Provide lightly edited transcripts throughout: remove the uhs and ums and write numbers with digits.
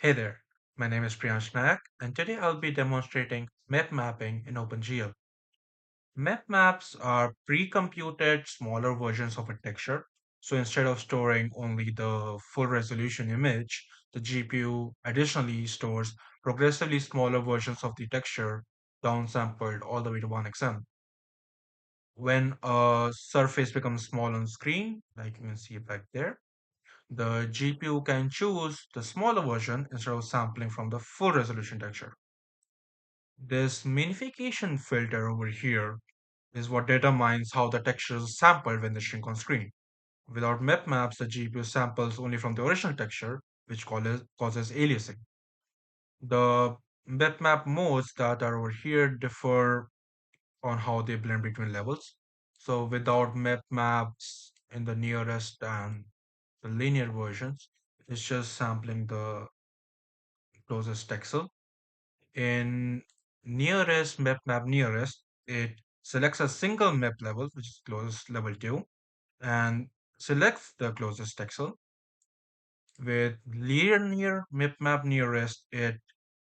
Hey there, my name is Priyansh Nayak, and today I'll be demonstrating map mapping in OpenGL. Map maps are pre-computed smaller versions of a texture. So instead of storing only the full resolution image, the GPU additionally stores progressively smaller versions of the texture downsampled all the way to 1xm. When a surface becomes small on screen, like you can see it back there, the GPU can choose the smaller version instead of sampling from the full resolution texture. This minification filter over here is what determines how the texture is sampled when they shrink on screen. Without mipmaps, the GPU samples only from the original texture, which causes aliasing. The mipmap modes that are over here differ on how they blend between levels. So without mipmaps in the nearest and the linear versions, it's just sampling the closest texel. In nearest mipmap nearest, it selects a single map level, which is closest level 2, and selects the closest texel. With linear mipmap nearest, it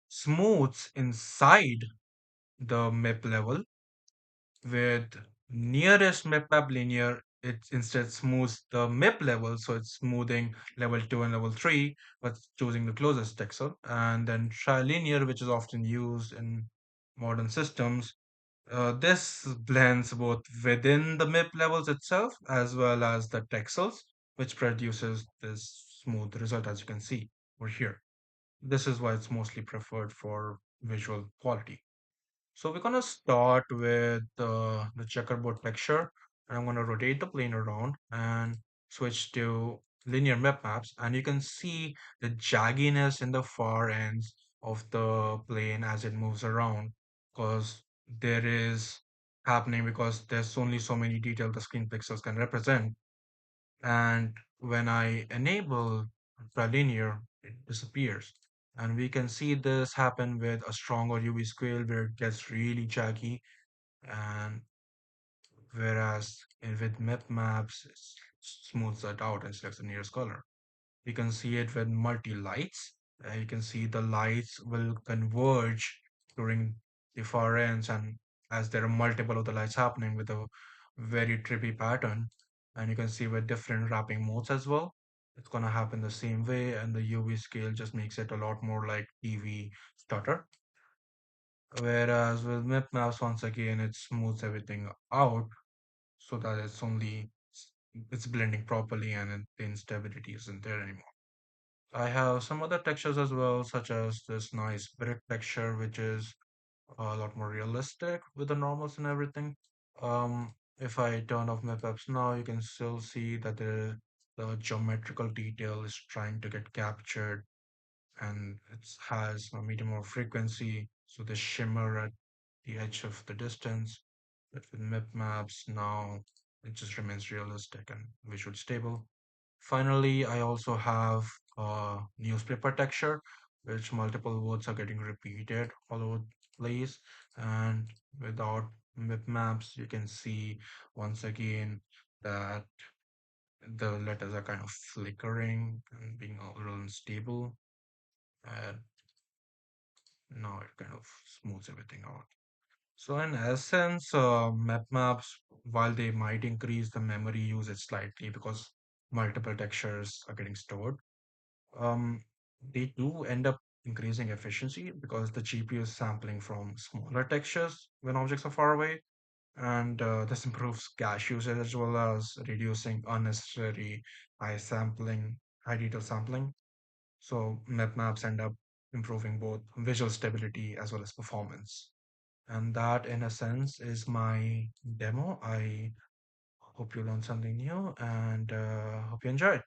smooths inside the map level. With nearest mipmap linear, it instead smooths the map level, so it's smoothing level 2 and level 3, but choosing the closest texel. And then trilinear, which is often used in modern systems, this blends both within the MIP levels itself as well as the texels, which produces this smooth result as you can see over here. This is why it's mostly preferred for visual quality. So we're gonna start with the checkerboard texture, and I'm gonna rotate the plane around and switch to linear map maps, and you can see the jagginess in the far ends of the plane as it moves around, because there is happening because there's only so many detail the screen pixels can represent. And when I enable trilinear, it disappears. And we can see this happen with a stronger UV scale where it gets really jaggy. And whereas with map maps, it smooths that out and selects the nearest color. You can see it with multi-lights. You can see the lights will converge during the far ends, and as there are multiple of the lights happening with a very trippy pattern, and you can see with different wrapping modes as well. It's gonna happen the same way, and the UV scale just makes it a lot more like TV stutter. Whereas with mip maps, once again, it smooths everything out so that it's blending properly and the instability isn't there anymore. I have some other textures as well, such as this nice brick texture, which is a lot more realistic with the normals and everything. If I turn off my peps now, you can still see that the geometrical detail is trying to get captured, and it has a medium of frequency, so the shimmer at the edge of the distance. But with mip maps now, it just remains realistic and visually stable. Finally, I also have a newspaper texture, which multiple words are getting repeated all over the place. And without maps, you can see once again that the letters are kind of flickering and being a little unstable. And now it kind of smooths everything out. So in essence, map maps, while they might increase the memory usage slightly because multiple textures are getting stored, um, they do end up increasing efficiency because the GPU is sampling from smaller textures when objects are far away, and this improves cache usage as well as reducing unnecessary high detail sampling. So map maps end up improving both visual stability as well as performance. And that, in a sense, is my demo. I hope you learned something new and hope you enjoyed.